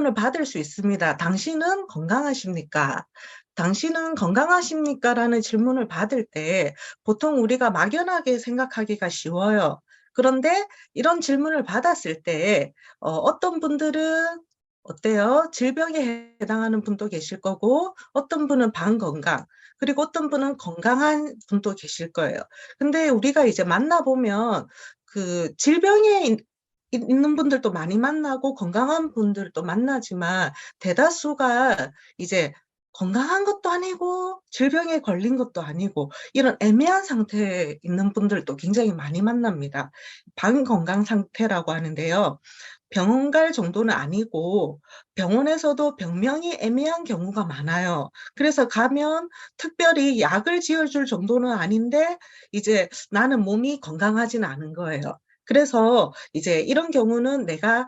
질문을 받을 수 있습니다. 당신은 건강하십니까? 당신은 건강하십니까? 라는 질문을 받을 때 보통 우리가 막연하게 생각하기가 쉬워요. 그런데 이런 질문을 받았을 때 어떤 분들은 어때요? 질병에 해당하는 분도 계실 거고 어떤 분은 반건강 그리고 어떤 분은 건강한 분도 계실 거예요. 근데 우리가 이제 만나보면 그 질병에 있는 분들도 많이 만나고 건강한 분들도 만나지만 대다수가 이제 건강한 것도 아니고 질병에 걸린 것도 아니고 이런 애매한 상태에 있는 분들도 굉장히 많이 만납니다. 반건강 상태라고 하는데요. 병원 갈 정도는 아니고 병원에서도 병명이 애매한 경우가 많아요. 그래서 가면 특별히 약을 지어줄 정도는 아닌데 이제 나는 몸이 건강하진 않은 거예요. 그래서 이제 이런 경우는 내가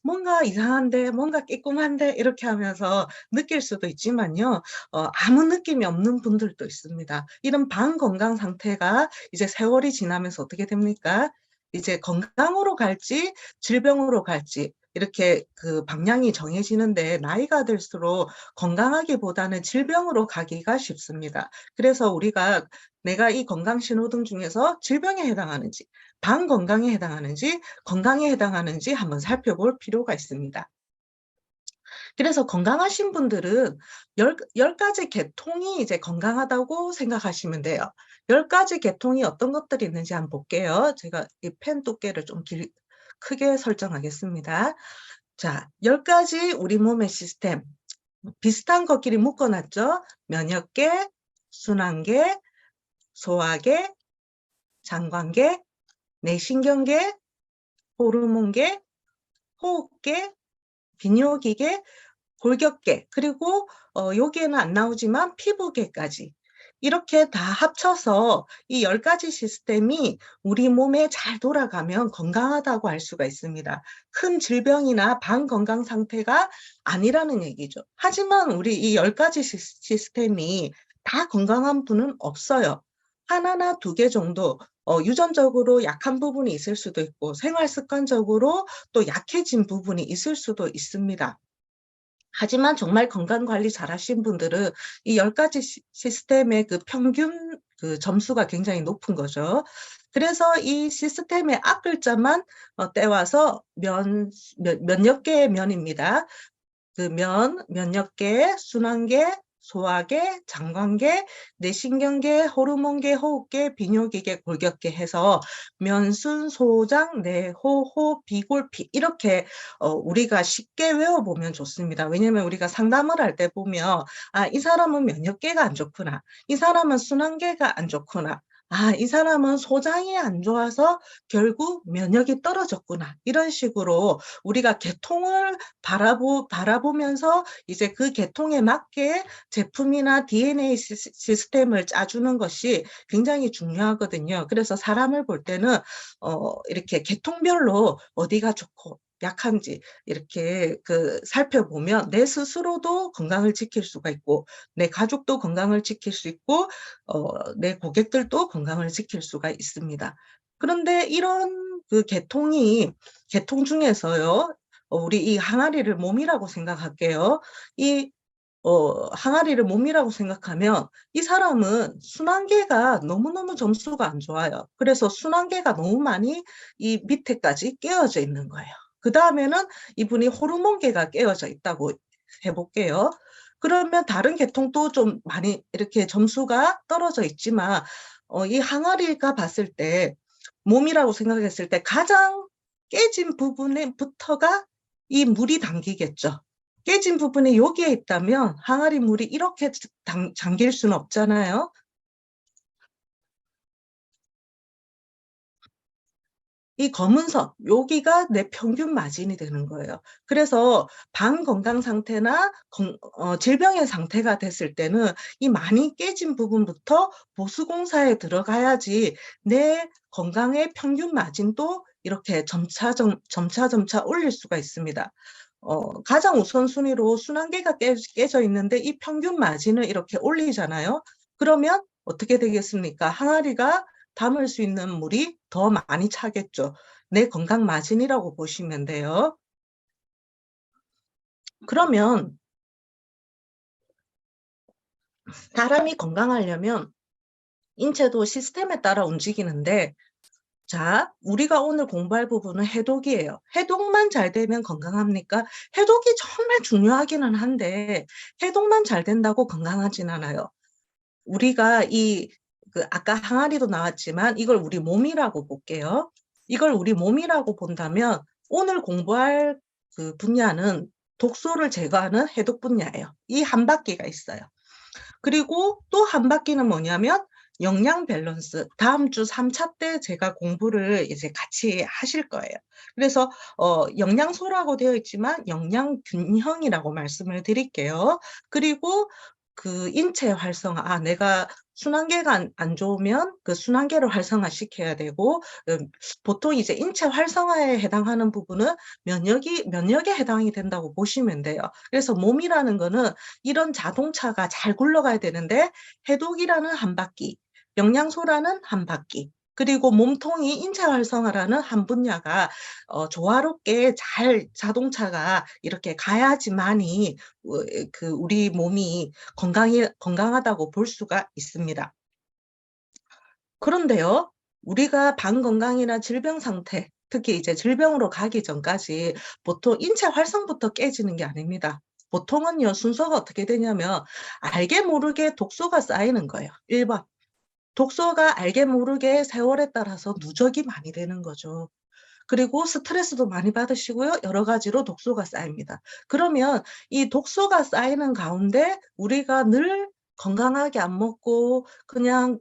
뭔가 이상한데, 뭔가 깨끔한데 이렇게 하면서 느낄 수도 있지만요. 아무 느낌이 없는 분들도 있습니다. 이런 반건강 상태가 이제 세월이 지나면서 어떻게 됩니까? 이제 건강으로 갈지 질병으로 갈지 이렇게 그 방향이 정해지는데 나이가 들수록 건강하기보다는 질병으로 가기가 쉽습니다. 그래서 우리가 내가 이 건강 신호등 중에서 질병에 해당하는지 반건강에 해당하는지 건강에 해당하는지 한번 살펴볼 필요가 있습니다. 그래서 건강하신 분들은 열 가지 계통이 이제 건강하다고 생각하시면 돼요. 10가지 계통이 어떤 것들이 있는지 한번 볼게요. 제가 이 펜 두께를 좀 크게 설정하겠습니다. 자, 10가지 우리 몸의 시스템. 비슷한 것끼리 묶어놨죠? 면역계, 순환계, 소화계, 장관계, 내신경계, 호르몬계, 호흡계, 비뇨기계, 골격계, 그리고 여기에는 안 나오지만 피부계까지 이렇게 다 합쳐서 이 10가지 시스템이 우리 몸에 잘 돌아가면 건강하다고 할 수가 있습니다. 큰 질병이나 반건강 상태가 아니라는 얘기죠. 하지만 우리 이 10가지 시스템이 다 건강한 분은 없어요. 하나나 2개 정도 유전적으로 약한 부분이 있을 수도 있고 생활 습관적으로 또 약해진 부분이 있을 수도 있습니다. 하지만 정말 건강관리 잘하신 분들은 이 10가지 시스템의 그 평균 그 점수가 굉장히 높은 거죠. 그래서 이 시스템의 앞글자만 떼와서 몇몇 개의 면입니다. 그 면역계, 순환계, 소화계, 장관계, 내신경계, 호르몬계, 호흡계, 비뇨기계, 골격계 해서 면순, 소장, 내호, 호, 비골피 이렇게 우리가 쉽게 외워보면 좋습니다. 왜냐하면 우리가 상담을 할 때 보면 이 사람은 면역계가 안 좋구나. 이 사람은 순환계가 안 좋구나. 이 사람은 소장이 안 좋아서 결국 면역이 떨어졌구나. 이런 식으로 우리가 계통을 바라보면서 이제 그 계통에 맞게 제품이나 DNA 시스템을 짜주는 것이 굉장히 중요하거든요. 그래서 사람을 볼 때는 이렇게 계통별로 어디가 좋고 약한지 이렇게 살펴보면 내 스스로도 건강을 지킬 수가 있고 내 가족도 건강을 지킬 수 있고 내 고객들도 건강을 지킬 수가 있습니다. 그런데 이런 계통 중에서요, 우리 이 항아리를 몸이라고 생각할게요. 이 항아리를 몸이라고 생각하면 이 사람은 순환계가 너무너무 점수가 안 좋아요. 그래서 순환계가 너무 많이 이 밑에까지 깨어져 있는 거예요. 그 다음에는 이분이 호르몬계가 깨어져 있다고 해볼게요. 그러면 다른 계통도 좀 많이 이렇게 점수가 떨어져 있지만 이 항아리가 봤을 때 몸이라고 생각했을 때 가장 깨진 부분에부터가 이 물이 담기겠죠. 깨진 부분이 여기에 있다면 항아리 물이 이렇게 잠길 수는 없잖아요. 이 검은 선, 여기가 내 평균 마진이 되는 거예요. 그래서 반건강 상태나 질병의 상태가 됐을 때는 이 많이 깨진 부분부터 보수공사에 들어가야지 내 건강의 평균 마진도 이렇게 점차 올릴 수가 있습니다. 가장 우선순위로 순환계가 깨져 있는데 이 평균 마진을 이렇게 올리잖아요. 그러면 어떻게 되겠습니까? 항아리가 담을 수 있는 물이 더 많이 차겠죠. 내 건강 마진이라고 보시면 돼요. 그러면 사람이 건강하려면 인체도 시스템에 따라 움직이는데, 자, 우리가 오늘 공부할 부분은 해독이에요. 해독만 잘 되면 건강합니까? 해독이 정말 중요하기는 한데 해독만 잘 된다고 건강하진 않아요. 우리가 아까 항아리도 나왔지만 이걸 우리 몸이라고 볼게요. 이걸 우리 몸이라고 본다면 오늘 공부할 그 분야는 독소를 제거하는 해독 분야예요. 이 한 바퀴가 있어요. 그리고 또 한 바퀴는 뭐냐면 영양 밸런스. 다음 주 3차 때 제가 공부를 이제 같이 하실 거예요. 그래서 영양소라고 되어 있지만 영양균형이라고 말씀을 드릴게요. 그리고 그 인체 활성화, 내가 순환계가 안 좋으면 그 순환계를 활성화시켜야 되고, 보통 이제 인체 활성화에 해당하는 부분은 면역에 해당이 된다고 보시면 돼요. 그래서 몸이라는 거는 이런 자동차가 잘 굴러가야 되는데 해독이라는 한 바퀴, 영양소라는 한 바퀴, 그리고 몸통이 인체 활성화라는 한 분야가 조화롭게 잘 자동차가 이렇게 가야지만이 우리 몸이 건강하다고 볼 수가 있습니다. 그런데요, 우리가 방건강이나 질병 상태, 특히 이제 질병으로 가기 전까지 보통 인체 활성부터 깨지는 게 아닙니다. 보통은요, 순서가 어떻게 되냐면 알게 모르게 독소가 쌓이는 거예요. 1번. 독소가 알게 모르게 세월에 따라서 누적이 많이 되는 거죠. 그리고 스트레스도 많이 받으시고요. 여러 가지로 독소가 쌓입니다. 그러면 이 독소가 쌓이는 가운데 우리가 늘 건강하게 안 먹고 그냥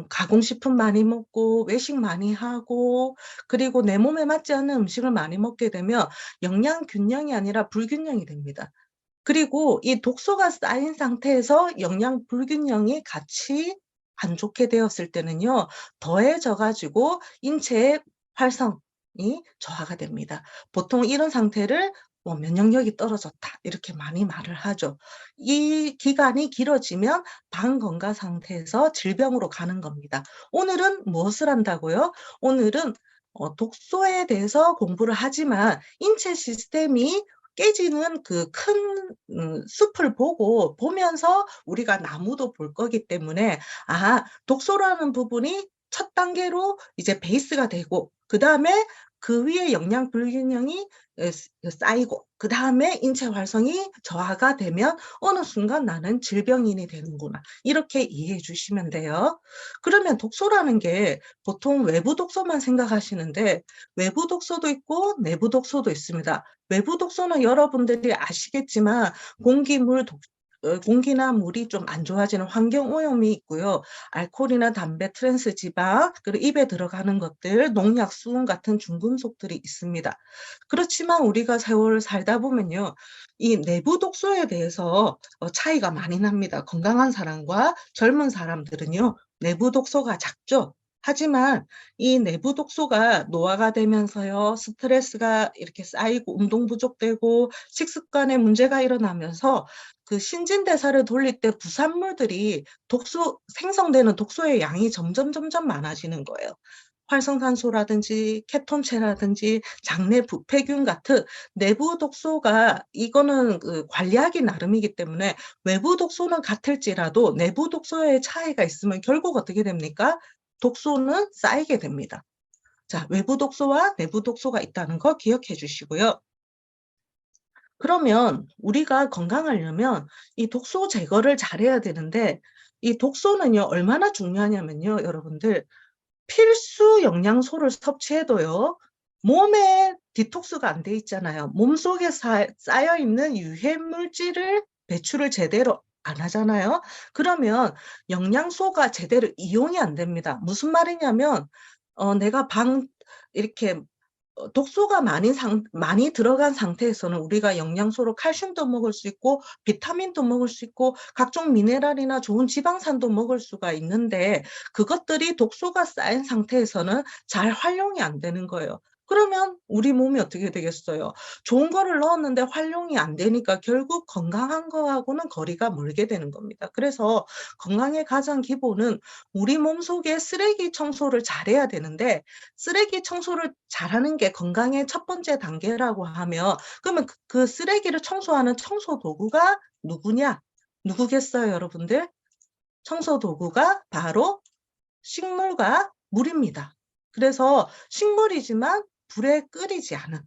가공식품 많이 먹고 외식 많이 하고 그리고 내 몸에 맞지 않는 음식을 많이 먹게 되면 영양 균형이 아니라 불균형이 됩니다. 그리고 이 독소가 쌓인 상태에서 영양 불균형이 같이 안 좋게 되었을 때는요, 더해져 가지고 인체의 활성이 저하가 됩니다. 보통 이런 상태를 뭐 면역력이 떨어졌다 이렇게 많이 말을 하죠. 이 기간이 길어지면 반건강 상태에서 질병으로 가는 겁니다. 오늘은 무엇을 한다고요? 오늘은 독소에 대해서 공부를 하지만 인체 시스템이 깨지는 그 큰 숲을 보면서 우리가 나무도 볼 거기 때문에 독소라는 부분이 첫 단계로 이제 베이스가 되고 그다음에 그 위에 영양 불균형이 쌓이고 그다음에 인체 활성이 저하가 되면 어느 순간 '나는 질병인이 되는구나.' 이렇게 이해해 주시면 돼요. 그러면 독소라는 게 보통 외부 독소만 생각하시는데 외부 독소도 있고 내부 독소도 있습니다. 외부 독소는 여러분들이 아시겠지만 공기나 물이 좀 안 좋아지는 환경 오염이 있고요. 알코올이나 담배, 트랜스 지방, 그리고 입에 들어가는 것들, 농약, 수은 같은 중금속들이 있습니다. 그렇지만 우리가 세월을 살다 보면요. 이 내부 독소에 대해서 차이가 많이 납니다. 건강한 사람과 젊은 사람들은요. 내부 독소가 작죠. 하지만 이 내부 독소가 노화가 되면서요. 스트레스가 이렇게 쌓이고 운동 부족되고 식습관에 문제가 일어나면서 그 신진대사를 돌릴 때 부산물들이 생성되는 독소의 양이 점점 많아지는 거예요. 활성산소라든지 케톤체라든지 장내 부패균 같은 내부 독소가 이거는 그 관리하기 나름이기 때문에 외부 독소는 같을지라도 내부 독소의 차이가 있으면 결국 어떻게 됩니까? 독소는 쌓이게 됩니다. 자, 외부 독소와 내부 독소가 있다는 거 기억해 주시고요. 그러면 우리가 건강하려면 이 독소 제거를 잘해야 되는데 이 독소는요, 얼마나 중요하냐면요, 여러분들. 필수 영양소를 섭취해도요. 몸에 디톡스가 안 돼 있잖아요. 몸속에 쌓여 있는 유해 물질을 배출을 제대로 안 하잖아요. 그러면 영양소가 제대로 이용이 안 됩니다. 무슨 말이냐면 내가 이렇게 독소가 많이 들어간 상태에서는 우리가 영양소로 칼슘도 먹을 수 있고 비타민도 먹을 수 있고 각종 미네랄이나 좋은 지방산도 먹을 수가 있는데 그것들이 독소가 쌓인 상태에서는 잘 활용이 안 되는 거예요. 그러면 우리 몸이 어떻게 되겠어요? 좋은 거를 넣었는데 활용이 안 되니까 결국 건강한 거하고는 거리가 멀게 되는 겁니다. 그래서 건강의 가장 기본은 우리 몸속에 쓰레기 청소를 잘해야 되는데, 쓰레기 청소를 잘하는 게 건강의 첫 번째 단계라고 하면, 그러면 그 쓰레기를 청소하는 청소 도구가 누구냐? 누구겠어요, 여러분들? 청소 도구가 바로 식물과 물입니다. 그래서 식물이지만 불에 끓이지 않은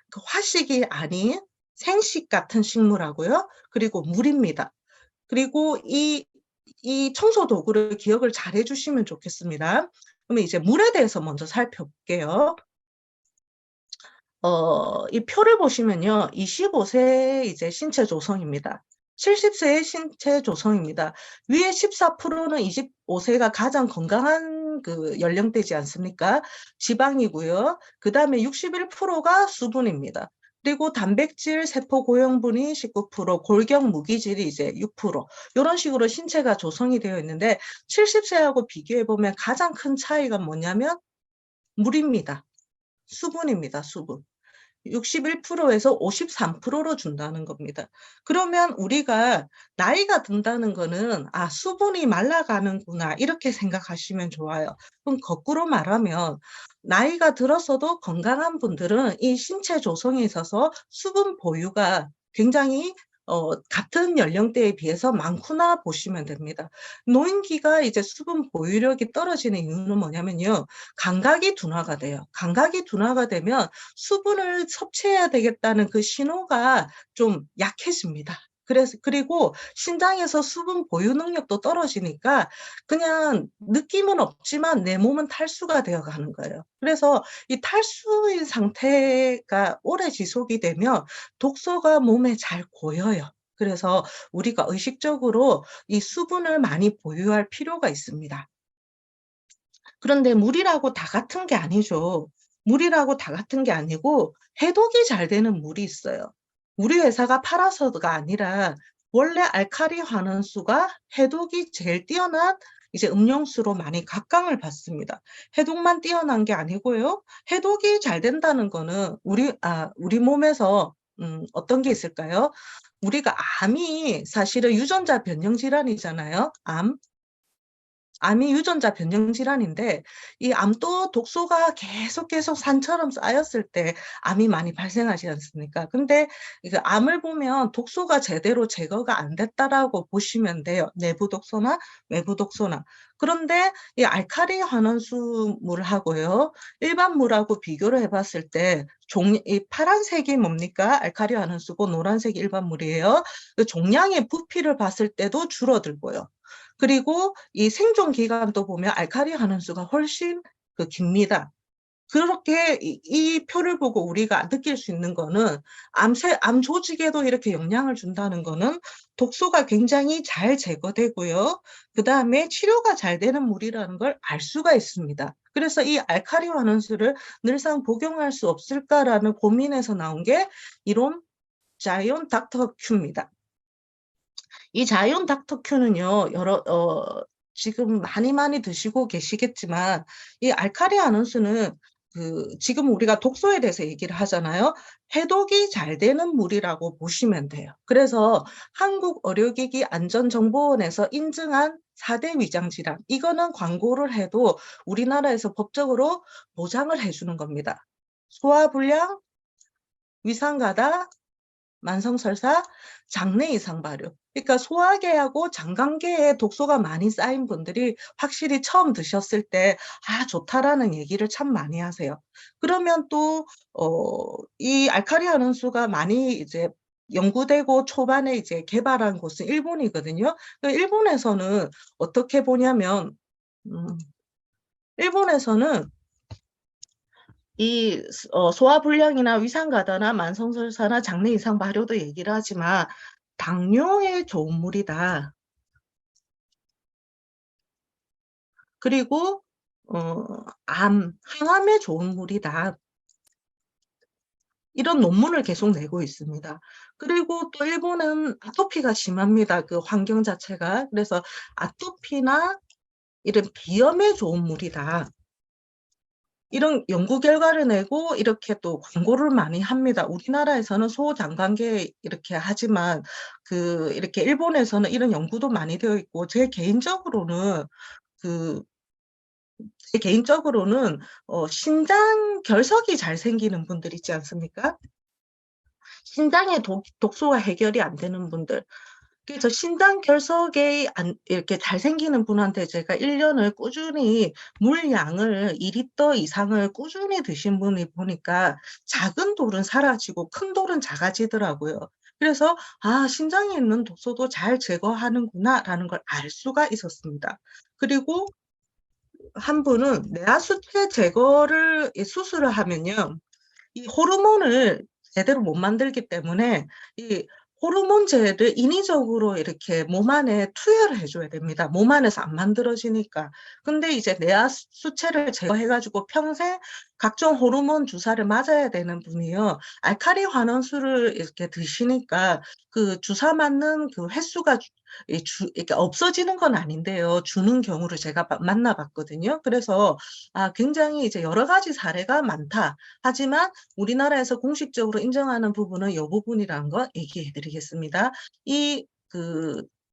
그 화식이 아닌 생식 같은 식물하고요. 그리고 물입니다. 그리고 이 청소 도구를 기억을 잘 해주시면 좋겠습니다. 그러면 이제 물에 대해서 먼저 살펴볼게요. 이 표를 보시면요. 25세 이제 신체 조성입니다. 70세의 신체 조성입니다. 위에 14%는 25세가 가장 건강한 그 연령대지 않습니까? 지방이고요. 그 다음에 61%가 수분입니다. 그리고 단백질, 세포 고형분이 19%, 골격 무기질이 이제 6%, 이런 식으로 신체가 조성이 되어 있는데 70세하고 비교해보면 가장 큰 차이가 뭐냐면 물입니다. 수분입니다. 수분. 61%에서 53%로 준다는 겁니다. 그러면 우리가 나이가 든다는 거는 수분이 말라가는구나 이렇게 생각하시면 좋아요. 그럼 거꾸로 말하면 나이가 들었어도 건강한 분들은 이 신체 조성에 있어서 수분 보유가 굉장히 같은 연령대에 비해서 많구나 보시면 됩니다. 노인기가 이제 수분 보유력이 떨어지는 이유는 뭐냐면요. 감각이 둔화가 돼요. 감각이 둔화가 되면 수분을 섭취해야 되겠다는 그 신호가 좀 약해집니다. 그리고 신장에서 수분 보유 능력도 떨어지니까 그냥 느낌은 없지만 내 몸은 탈수가 되어 가는 거예요. 그래서 이 탈수인 상태가 오래 지속이 되면 독소가 몸에 잘 고여요. 그래서 우리가 의식적으로 이 수분을 많이 보유할 필요가 있습니다. 그런데 물이라고 다 같은 게 아니죠. 물이라고 다 같은 게 아니고 해독이 잘 되는 물이 있어요. 우리 회사가 팔아서가 아니라 원래 알칼리 환원수가 해독이 제일 뛰어난 이제 음용수로 많이 각광을 받습니다. 해독만 뛰어난 게 아니고요. 해독이 잘 된다는 거는 우리 몸에서 어떤 게 있을까요? 우리가 암이 사실은 유전자 변형 질환이잖아요. 암이 유전자 변형 질환인데 이 암도 독소가 계속 산처럼 쌓였을 때 암이 많이 발생하지 않습니까? 근데 이거 암을 보면 독소가 제대로 제거가 안 됐다라고 보시면 돼요. 내부 독소나 외부 독소나. 그런데 이 알칼리 환원수 물하고요. 일반 물하고 비교를 해봤을 때 이 파란색이 뭡니까? 알칼리 환원수고 노란색이 일반 물이에요. 그 종양의 부피를 봤을 때도 줄어들고요. 그리고 이 생존 기간도 보면 알칼리 환원수가 훨씬 깁니다. 그렇게 이 표를 보고 우리가 느낄 수 있는 거는 암 조직에도 이렇게 영향을 준다는 거는 독소가 굉장히 잘 제거되고요. 그다음에 치료가 잘 되는 물이라는 걸 알 수가 있습니다. 그래서 이 알칼리 환원수를 늘상 복용할 수 없을까라는 고민에서 나온 게 이론 자이온 닥터 큐입니다. 이 자이온 닥터큐는요, 지금 많이 드시고 계시겠지만, 이 알칼리 아논스는 지금 우리가 독소에 대해서 얘기를 하잖아요. 해독이 잘 되는 물이라고 보시면 돼요. 그래서 한국의료기기안전정보원에서 인증한 4대 위장질환, 이거는 광고를 해도 우리나라에서 법적으로 보장을 해주는 겁니다. 소화불량, 위산가다, 만성설사, 장내 이상 발효. 그러니까 소화계하고 장관계에 독소가 많이 쌓인 분들이 확실히 처음 드셨을 때 좋다라는 얘기를 참 많이 하세요. 그러면 또 이 알칼리 환원수가 많이 이제 연구되고 초반에 이제 개발한 곳은 일본이거든요. 일본에서는 어떻게 보냐면 일본에서는 이 소화불량이나 위산가다나 만성설사나 장내 이상 발효도 얘기를 하지만 당뇨에 좋은 물이다. 그리고 항암에 좋은 물이다. 이런 논문을 계속 내고 있습니다. 그리고 또 일본은 아토피가 심합니다. 그 환경 자체가. 그래서 아토피나 이런 비염에 좋은 물이다. 이런 연구 결과를 내고 이렇게 또 광고를 많이 합니다. 우리나라에서는 소장관계 이렇게 하지만 이렇게 일본에서는 이런 연구도 많이 되어 있고 그 제 개인적으로는 신장 결석이 잘 생기는 분들 있지 않습니까? 신장의 독소가 해결이 안 되는 분들. 그래서 신장 결석이 이렇게 잘 생기는 분한테 제가 1년을 꾸준히 물량을 2리터 이상을 꾸준히 드신 분이 보니까 작은 돌은 사라지고 큰 돌은 작아지더라고요. 그래서 아, 신장에 있는 독소도 잘 제거하는구나라는 걸 알 수가 있었습니다. 그리고 한 분은 내하수체 제거를 수술을 하면요. 이 호르몬을 제대로 못 만들기 때문에 이 호르몬제를 인위적으로 이렇게 몸 안에 투여를 해줘야 됩니다. 몸 안에서 안 만들어지니까. 근데 이제 내하 수체를 제거해가지고 평생 각종 호르몬 주사를 맞아야 되는 분이요. 알카리 환원수를 이렇게 드시니까 그 주사 맞는 그 횟수가 이렇게 없어지는 건 아닌데요. 주는 경우를 제가 만나봤거든요. 그래서 아, 굉장히 이제 여러 가지 사례가 많다. 하지만 우리나라에서 공식적으로 인정하는 부분은 이 부분이라는 거 얘기해 드리겠습니다.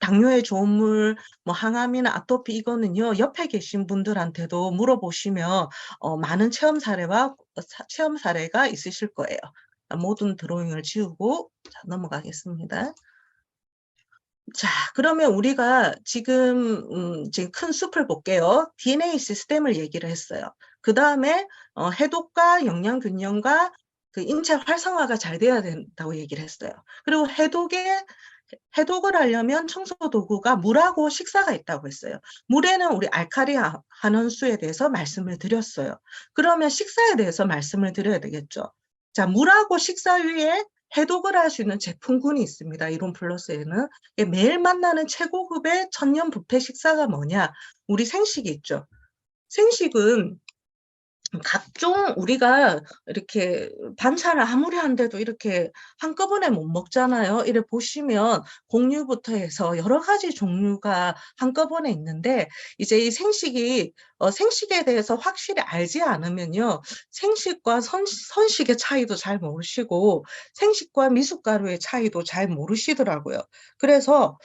당뇨의 좋은 물, 뭐 항암이나 아토피 이거는요, 옆에 계신 분들한테도 물어보시면 많은 체험 사례가 있으실 거예요. 모든 드로잉을 지우고 자, 넘어가겠습니다. 자, 그러면 우리가 지금 큰 숲을 볼게요. DNA 시스템을 얘기를 했어요. 그 다음에 해독과 영양균형과 그 인체 활성화가 잘 돼야 된다고 얘기를 했어요. 그리고 해독을 하려면 청소 도구가 물하고 식사가 있다고 했어요. 물에는 우리 알카리 환원수에 대해서 말씀을 드렸어요. 그러면 식사에 대해서 말씀을 드려야 되겠죠. 자, 물하고 식사 위에 해독을 할 수 있는 제품군이 있습니다. 이론 플러스에는. 매일 만나는 최고급의 천연 뷔페 식사가 뭐냐? 우리 생식이 있죠. 생식은 각종 우리가 이렇게 반찬을 아무리 한데도 이렇게 한꺼번에 못 먹잖아요. 이래 보시면 곡류부터 해서 여러 가지 종류가 한꺼번에 있는데 이제 이 생식에 대해서 확실히 알지 않으면요. 생식과 선식의 차이도 잘 모르시고 생식과 미숫가루의 차이도 잘 모르시더라고요. 그래서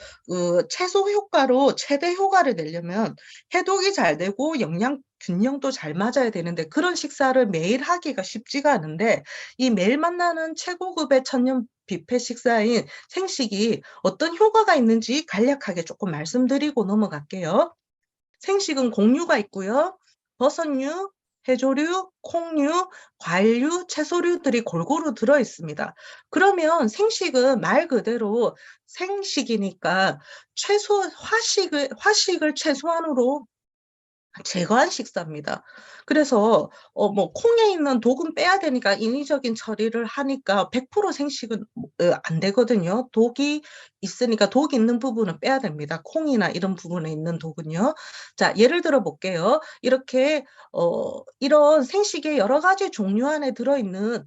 채소 효과로 최대 효과를 내려면 해독이 잘 되고 영양 균형도 잘 맞아야 되는데 그런 식사를 매일 하기가 쉽지가 않은데 이 매일 만나는 최고급의 천연 뷔페 식사인 생식이 어떤 효과가 있는지 간략하게 조금 말씀드리고 넘어갈게요. 생식은 곡류가 있고요. 버섯류, 해조류, 콩류, 과일류, 채소류들이 골고루 들어 있습니다. 그러면 생식은 말 그대로 생식이니까 화식을 최소한으로 제거한 식사입니다. 그래서 뭐 콩에 있는 독은 빼야 되니까 인위적인 처리를 하니까 100% 생식은 안 되거든요. 독이 있으니까 독 있는 부분은 빼야 됩니다. 콩이나 이런 부분에 있는 독은요. 자, 예를 들어 볼게요. 이렇게 이런 생식의 여러 가지 종류 안에 들어있는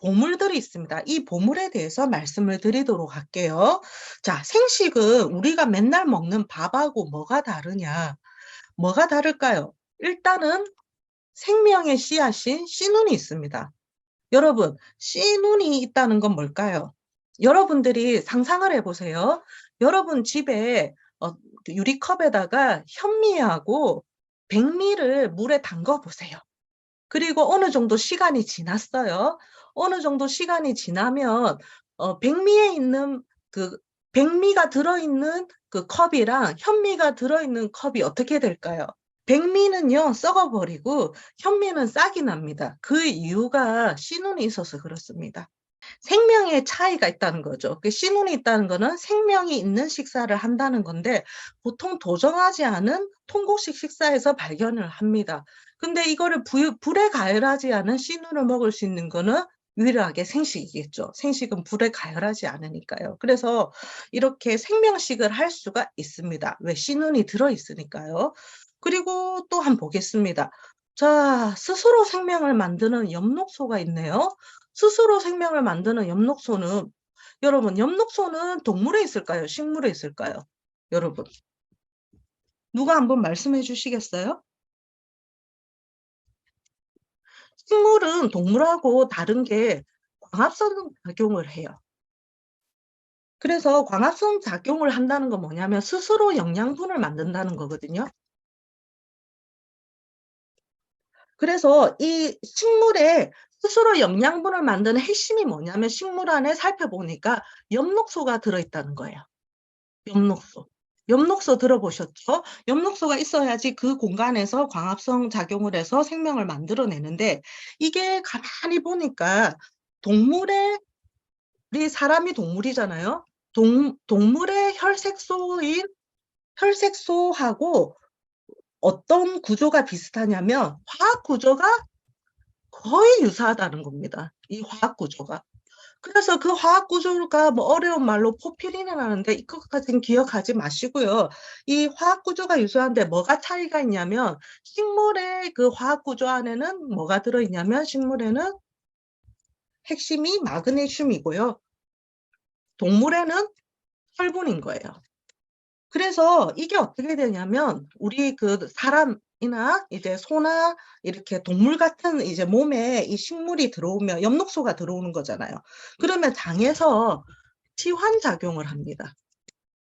보물들이 있습니다. 이 보물에 대해서 말씀을 드리도록 할게요. 자, 생식은 우리가 맨날 먹는 밥하고 뭐가 다르냐? 뭐가 다를까요? 일단은 생명의 씨앗인 씨눈이 있습니다. 여러분, 씨눈이 있다는 건 뭘까요? 여러분들이 상상을 해보세요. 여러분 집에 유리컵에다가 현미하고 백미를 물에 담가 보세요. 그리고 어느 정도 시간이 지났어요. 어느 정도 시간이 지나면 백미에 있는 그 백미가 들어있는 그 컵이랑 현미가 들어있는 컵이 어떻게 될까요? 백미는요, 썩어버리고 현미는 싹이 납니다. 그 이유가 씨눈이 있어서 그렇습니다. 생명의 차이가 있다는 거죠. 그 씨눈이 있다는 거는 생명이 있는 식사를 한다는 건데 보통 도정하지 않은 통곡식 식사에서 발견을 합니다. 근데 이거를 불에 가열하지 않은 씨눈을 먹을 수 있는 거는 유일하게 생식이겠죠. 생식은 불에 가열하지 않으니까요. 그래서 이렇게 생명식을 할 수가 있습니다. 왜? 씨눈이 들어있으니까요. 그리고 또 한번 보겠습니다. 자, 스스로 생명을 만드는 엽록소가 있네요. 스스로 생명을 만드는 엽록소는 여러분, 엽록소는 동물에 있을까요? 식물에 있을까요? 여러분, 누가 한번 말씀해 주시겠어요? 식물은 동물하고 다른 게 광합성 작용을 해요. 그래서 광합성 작용을 한다는 건 뭐냐면 스스로 영양분을 만든다는 거거든요. 그래서 이 식물에 스스로 영양분을 만드는 핵심이 뭐냐면 식물 안에 살펴보니까 엽록소가 들어있다는 거예요. 엽록소. 엽록소 들어보셨죠? 엽록소가 있어야지 그 공간에서 광합성 작용을 해서 생명을 만들어내는데, 이게 가만히 보니까 동물의, 우리 사람이 동물이잖아요. 동물의 혈색소하고 어떤 구조가 비슷하냐면 화학 구조가 거의 유사하다는 겁니다. 이 화학 구조가. 그래서 그 화학 구조가 뭐 어려운 말로 포피린이라는데 이것까지는 기억하지 마시고요. 이 화학 구조가 유사한데 뭐가 차이가 있냐면 식물의 그 화학 구조 안에는 뭐가 들어있냐면 식물에는 핵심이 마그네슘이고요. 동물에는 철분인 거예요. 그래서 이게 어떻게 되냐면 우리 그 사람이나 이제 소나 이렇게 동물 같은 이제 몸에 이 식물이 들어오면 엽록소가 들어오는 거잖아요. 그러면 장에서 치환작용을 합니다.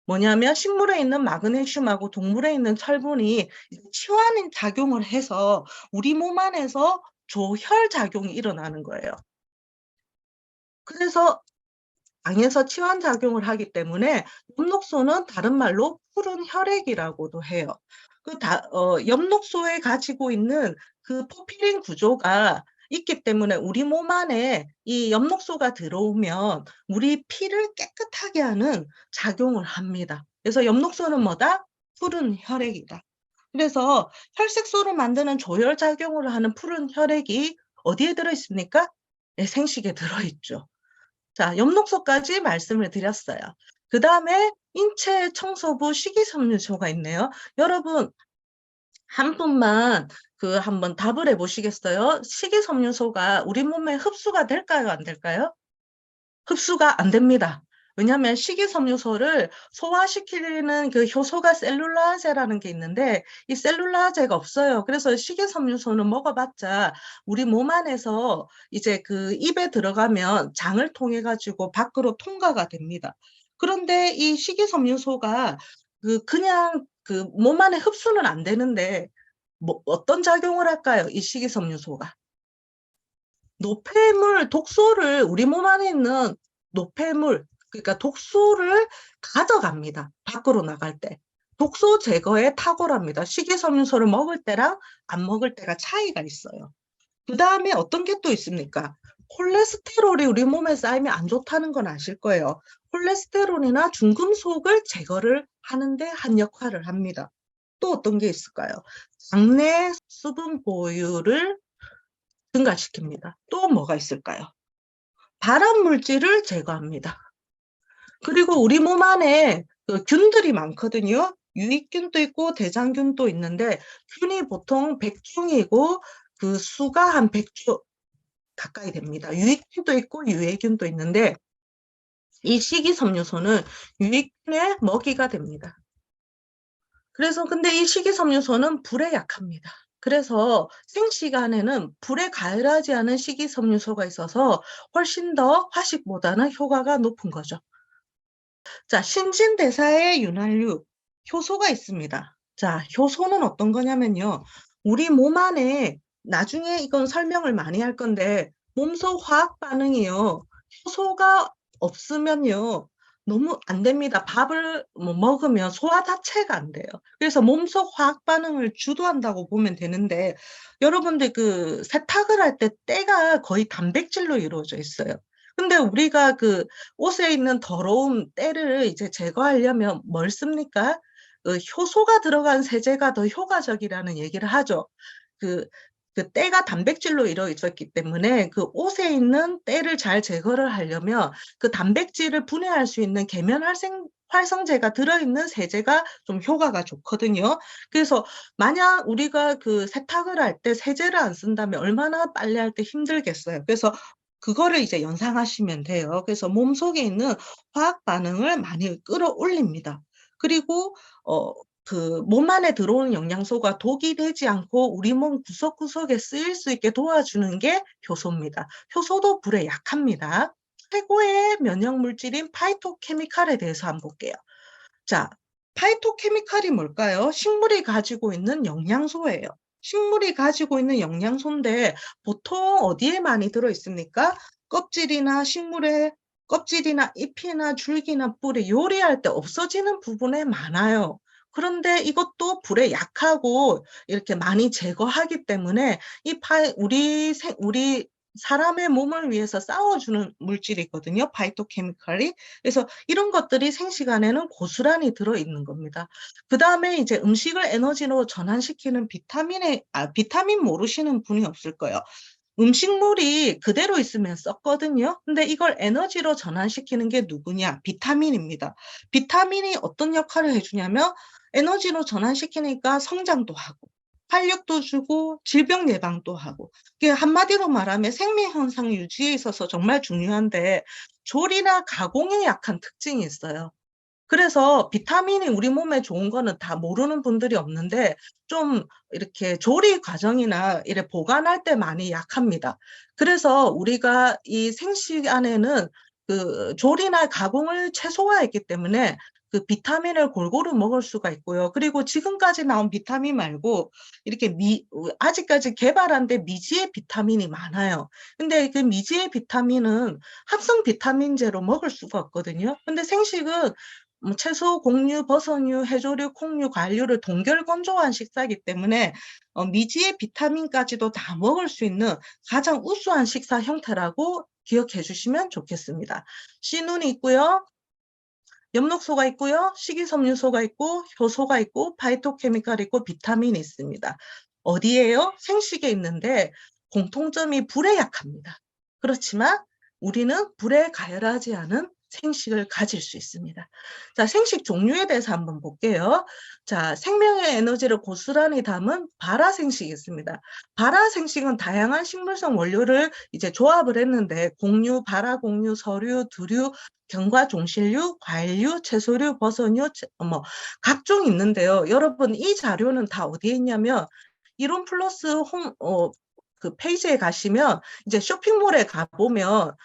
뭐냐면 식물에 있는 마그네슘하고 동물에 있는 철분이 치환 작용을 해서 우리 몸 안에서 조혈작용이 일어나는 거예요. 그래서 장에서 치환작용을 하기 때문에 엽록소는 다른 말로 푸른 혈액이라고도 해요. 엽록소에 가지고 있는 그 포피린 구조가 있기 때문에 우리 몸 안에 이 엽록소가 들어오면 우리 피를 깨끗하게 하는 작용을 합니다. 그래서 엽록소는 뭐다? 푸른 혈액이다. 그래서 혈색소를 만드는 조혈작용을 하는 푸른 혈액이 어디에 들어있습니까? 네, 생식에 들어있죠. 자, 엽록소까지 말씀을 드렸어요. 그 다음에 인체 청소부 식이섬유소가 있네요. 여러분, 한 분만 한번 답을 해보시겠어요? 식이섬유소가 우리 몸에 흡수가 될까요? 안 될까요? 흡수가 안 됩니다. 왜냐하면 식이섬유소를 소화시키는 그 효소가 셀룰라제라는 게 있는데 이 셀룰라제가 없어요. 그래서 식이섬유소는 먹어봤자 우리 몸 안에서 이제 그 입에 들어가면 장을 통해 가지고 밖으로 통과가 됩니다. 그런데 이 식이섬유소가 그냥 그 몸 안에 흡수는 안 되는데 뭐 어떤 작용을 할까요? 이 식이섬유소가. 노폐물, 독소를 우리 몸 안에 있는 노폐물, 그러니까 독소를 가져갑니다. 밖으로 나갈 때. 독소 제거에 탁월합니다. 식이섬유소를 먹을 때랑 안 먹을 때가 차이가 있어요. 그 다음에 어떤 게 또 있습니까? 콜레스테롤이 우리 몸에 쌓이면 안 좋다는 건 아실 거예요. 콜레스테롤이나 중금속을 제거를 하는데 한 역할을 합니다. 또 어떤 게 있을까요? 장내 수분 보유를 증가시킵니다. 또 뭐가 있을까요? 발암 물질을 제거합니다. 그리고 우리 몸 안에 그 균들이 많거든요. 유익균도 있고 대장균도 있는데 균이 보통 100종이고 그 수가 한 100조 가까이 됩니다. 유익균도 있고 유해균도 있는데 이 식이섬유소는 유익균의 먹이가 됩니다. 그래서 근데 이 식이섬유소는 불에 약합니다. 그래서 생시간에는 불에 가열하지 않은 식이섬유소가 있어서 훨씬 더 화식보다는 효과가 높은 거죠. 자, 신진대사의 윤활유, 효소가 있습니다. 자, 효소는 어떤 거냐면요. 우리 몸 안에 나중에 이건 설명을 많이 할 건데 몸속 화학 반응이요. 효소가 없으면요. 너무 안 됩니다. 밥을 뭐 먹으면 소화 자체가 안 돼요. 그래서 몸속 화학 반응을 주도한다고 보면 되는데 여러분들 그 세탁을 할 때 때가 거의 단백질로 이루어져 있어요. 근데 우리가 그 옷에 있는 더러운 때를 이제 제거하려면 뭘 씁니까? 효소가 들어간 세제가 더 효과적이라는 얘기를 하죠. 그, 그 때가 단백질로 이루어졌기 때문에 그 옷에 있는 때를 잘 제거를 하려면 그 단백질을 분해할 수 있는 활성제가 들어있는 세제가 좀 효과가 좋거든요. 그래서 만약 우리가 그 세탁을 할 때 세제를 안 쓴다면 얼마나 빨래할 때 힘들겠어요. 그래서 그거를 이제 연상하시면 돼요. 그래서 몸속에 있는 화학 반응을 많이 끌어올립니다. 그리고 그 몸 안에 들어오는 영양소가 독이 되지 않고 우리 몸 구석구석에 쓰일 수 있게 도와주는 게 효소입니다. 효소도 불에 약합니다. 최고의 면역 물질인 파이토케미칼에 대해서 한번 볼게요. 자, 파이토케미칼이 뭘까요? 식물이 가지고 있는 영양소예요. 식물이 가지고 있는 영양소인데 보통 어디에 많이 들어있습니까? 껍질이나 식물의 껍질이나 잎이나 줄기나 뿌리 요리할 때 없어지는 부분에 많아요. 그런데 이것도 불에 약하고 이렇게 많이 제거하기 때문에 우리 사람의 몸을 위해서 싸워주는 물질이 있거든요. 파이토케미칼이. 그래서 이런 것들이 생식 안에는 고스란히 들어있는 겁니다. 그 다음에 이제 음식을 에너지로 전환시키는 비타민 모르시는 분이 없을 거예요. 음식물이 그대로 있으면 썩거든요. 근데 이걸 에너지로 전환시키는 게 누구냐? 비타민입니다. 비타민이 어떤 역할을 해주냐면 에너지로 전환시키니까 성장도 하고 활력도 주고 질병 예방도 하고 이게 한마디로 말하면 생命현상 유지에 있어서 정말 중요한데 조리나 가공에 약한 특징이 있어요. 그래서 비타민이 우리 몸에 좋은 거는 다 모르는 분들이 없는데 좀 이렇게 조리 과정이나 이래 보관할 때 많이 약합니다. 그래서 우리가 이 생식 안에는 그 조리나 가공을 최소화했기 때문에 그 비타민을 골고루 먹을 수가 있고요. 그리고 지금까지 나온 비타민 말고 이렇게 아직까지 개발 안 된 미지의 비타민이 많아요. 근데 그 미지의 비타민은 합성 비타민제로 먹을 수가 없거든요. 근데 생식은 채소, 곡류, 버섯류, 해조류, 콩류, 과일류를 동결 건조한 식사이기 때문에 미지의 비타민까지도 다 먹을 수 있는 가장 우수한 식사 형태라고 기억해 주시면 좋겠습니다. 씨눈이 있고요. 엽록소가 있고요. 식이섬유소가 있고 효소가 있고 파이토케미칼이 있고 비타민이 있습니다. 어디에요? 생식에 있는데 공통점이 불에 약합니다. 그렇지만 우리는 불에 가열하지 않은 생식을 가질 수 있습니다. 자, 생식 종류에 대해서 한번 볼게요. 자, 생명의 에너지를 고스란히 담은 발화생식이 있습니다. 발화생식은 다양한 식물성 원료를 이제 조합을 했는데 곡류, 발화곡류, 서류, 두류, 견과 종실류, 과일류, 채소류, 버섯류, 각종 있는데요. 여러분 이 자료는 다 어디에 있냐면 이론 플러스 그 페이지에 가시면 이제 쇼핑몰에 가보면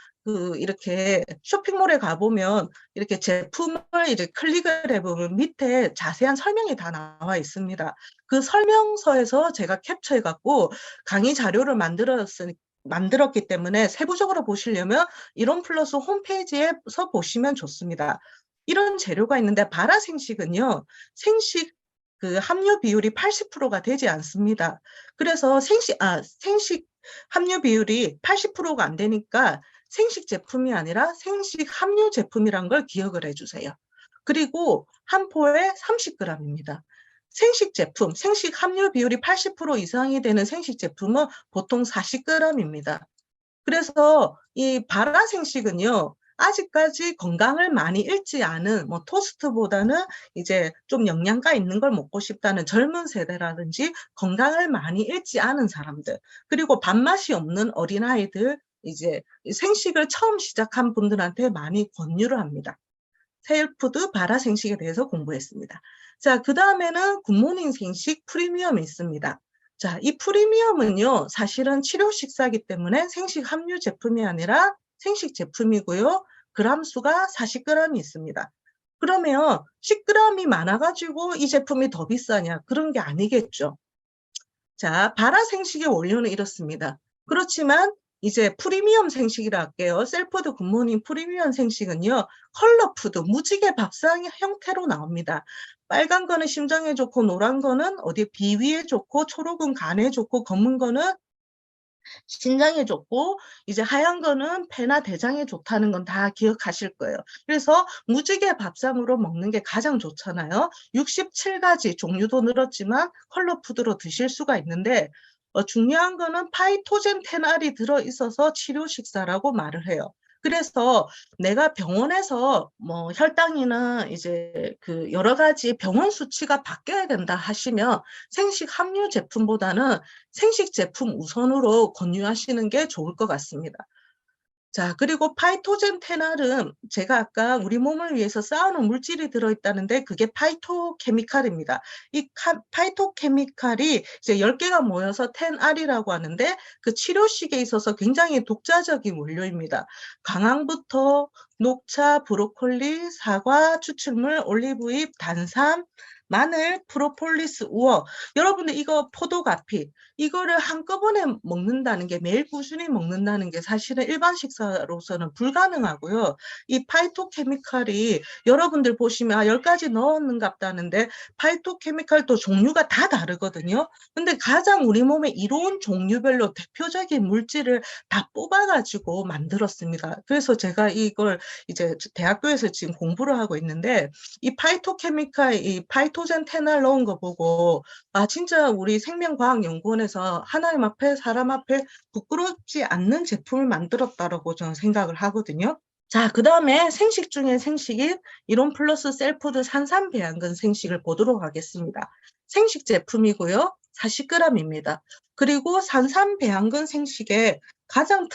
이렇게 쇼핑몰에 가보면 이렇게 제품을 이제 클릭을 해보면 밑에 자세한 설명이 다 나와 있습니다. 그 설명서에서 제가 캡처해 갖고 강의 자료를 만들었기 때문에 세부적으로 보시려면 이론 플러스 홈페이지에서 보시면 좋습니다. 이런 재료가 있는데 발화생식은요. 생식 그 함유 비율이 80%가 되지 않습니다. 그래서 생식 함유 비율이 80%가 안 되니까 생식 제품이 아니라 생식 함유 제품이란 걸 기억을 해주세요. 그리고 한 포에 30g입니다. 생식 제품, 생식 함유 비율이 80% 이상이 되는 생식 제품은 보통 40g입니다. 그래서 이 발화생식은요, 아직까지 건강을 많이 잃지 않은 토스트보다는 이제 좀 영양가 있는 걸 먹고 싶다는 젊은 세대라든지 건강을 많이 잃지 않은 사람들, 그리고 밥맛이 없는 어린아이들, 이제 생식을 처음 시작한 분들한테 많이 권유를 합니다. 셀푸드 발화생식에 대해서 공부했습니다. 자, 그 다음에는 굿모닝 생식 프리미엄이 있습니다. 자, 이 프리미엄은요, 사실은 치료 식사이기 때문에 생식 함유 제품이 아니라 생식 제품이고요. 그람 수가 40g이 있습니다. 그러면 10g이 많아가지고 이 제품이 더 비싸냐? 그런 게 아니겠죠. 자, 발화생식의 원료는 이렇습니다. 그렇지만 이제 프리미엄 생식이라 할게요. 셀푸드 굿모닝 프리미엄 생식은요. 컬러푸드, 무지개 밥상 형태로 나옵니다. 빨간 거는 심장에 좋고 노란 거는 어디 비위에 좋고 초록은 간에 좋고 검은 거는 신장에 좋고 이제 하얀 거는 폐나 대장에 좋다는 건 다 기억하실 거예요. 그래서 무지개 밥상으로 먹는 게 가장 좋잖아요. 67가지 종류도 늘었지만 컬러푸드로 드실 수가 있는데 중요한 거는 파이토젠 테날이 들어있어서 치료 식사라고 말을 해요. 그래서 내가 병원에서 혈당이나 이제 그 여러 가지 병원 수치가 바뀌어야 된다 하시면 생식 함유 제품보다는 생식 제품 우선으로 권유하시는 게 좋을 것 같습니다. 자, 그리고 파이토젠 테날은 제가 아까 우리 몸을 위해서 쌓아놓은 물질이 들어있다는데 그게 파이토케미칼입니다. 이 파이토케미칼이 이제 10개가 모여서 텐알이라고 하는데 그 치료식에 있어서 굉장히 독자적인 원료입니다. 강황부터 녹차, 브로콜리, 사과, 추출물, 올리브잎, 단삼, 마늘, 프로폴리스, 우어. 여러분들 이거 포도가피 이거를 한꺼번에 먹는다는 게 매일 꾸준히 먹는다는 게 사실은 일반 식사로서는 불가능하고요. 이 파이토케미칼이 여러분들 보시면 10가지 넣었는갑다는데 파이토케미칼도 종류가 다 다르거든요. 근데 가장 우리 몸에 이로운 종류별로 대표적인 물질을 다 뽑아가지고 만들었습니다. 그래서 제가 이걸 이제 대학교에서 지금 공부를 하고 있는데 이 파이토케미칼, 이 파이토젠 테날 넣은 거 보고 아, 진짜 우리 생명과학연구원에서 하나님 앞에 사람 앞에 부끄럽지 않는 제품을 만들었다라고 저는 생각을 하거든요. 자, 그 다음에 생식 중에 생식인 이론 플러스 셀푸드 산삼배양근 생식을 보도록 하겠습니다. 생식 제품이고요. 40g입니다. 그리고 산삼배양근 생식의 가장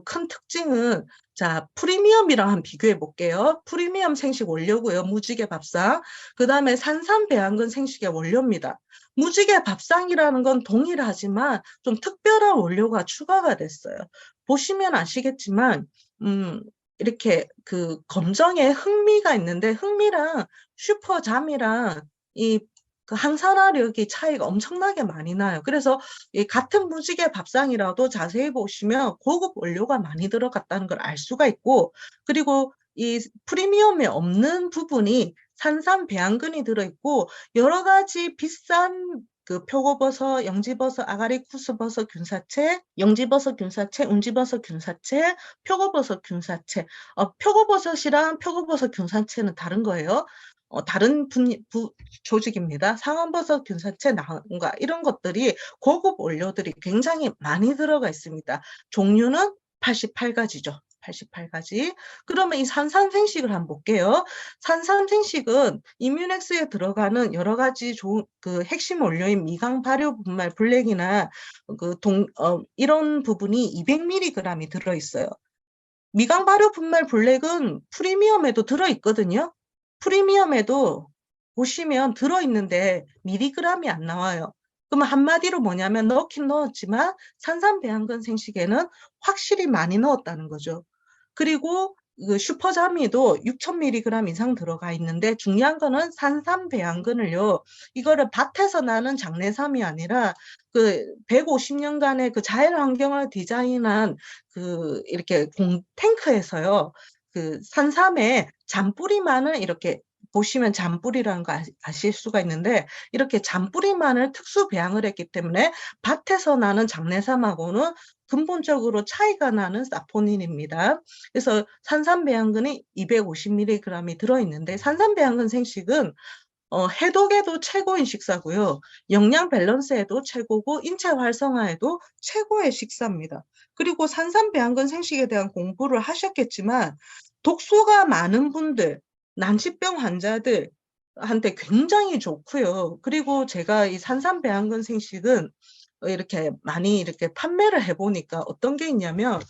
큰 특징은 자, 프리미엄이랑 한번 비교해 볼게요. 프리미엄 생식 원료고요. 무지개 밥상. 그 다음에 산삼배양근 생식의 원료입니다. 무지개 밥상이라는 건 동일하지만 좀 특별한 원료가 추가가 됐어요. 보시면 아시겠지만 이렇게 그 검정에 흑미가 있는데 흑미랑 슈퍼잠이랑 이 그 항산화력이 차이가 엄청나게 많이 나요. 그래서 이 같은 무지개 밥상이라도 자세히 보시면 고급 원료가 많이 들어갔다는 걸 알 수가 있고, 그리고 이 프리미엄에 없는 부분이 산삼 배양근이 들어있고 여러 가지 비싼 그 표고버섯, 영지버섯, 아가리쿠스버섯 균사체, 영지버섯 균사체, 운지버섯 균사체, 표고버섯 균사체. 표고버섯이랑 표고버섯 균사체는 다른 거예요. 다른 조직입니다. 상원버섯 균사체, 나온가 이런 것들이 고급 원료들이 굉장히 많이 들어가 있습니다. 종류는 88가지죠. 88가지. 그러면 이 산삼생식을 한번 볼게요. 산삼생식은 이뮤넥스에 들어가는 여러 가지 그 핵심 원료인 미강 발효 분말 블랙이나 이런 부분이 200mg이 들어있어요. 미강 발효 분말 블랙은 프리미엄에도 들어있거든요. 프리미엄에도 보시면 들어있는데 미리그램이 안 나와요. 그러면 한마디로 뭐냐면 넣긴 넣었지만 산삼배양근 생식에는 확실히 많이 넣었다는 거죠. 그리고 그 슈퍼자미도 6,000mg 이상 들어가 있는데 중요한 거는 산삼배양근을요. 이거를 밭에서 나는 장내삼이 아니라 그 150년간의 그 자연 환경을 디자인한 그 이렇게 탱크에서요. 그 산삼에 잔뿌리만을 이렇게 보시면 잔뿌리라는 거 아실 수가 있는데 이렇게 잔뿌리만을 특수 배양을 했기 때문에 밭에서 나는 장내삼하고는 근본적으로 차이가 나는 사포닌입니다. 그래서 산삼배양근이 250mg이 들어있는데 산삼배양근 생식은 해독에도 최고인 식사고요. 영양 밸런스에도 최고고 인체 활성화에도 최고의 식사입니다. 그리고 산삼배양근 생식에 대한 공부를 하셨겠지만 독소가 많은 분들, 난치병 환자들한테 굉장히 좋고요. 그리고 제가 이 산삼배양근 생식은 이렇게 많이 이렇게 판매를 해보니까 어떤 게 있냐면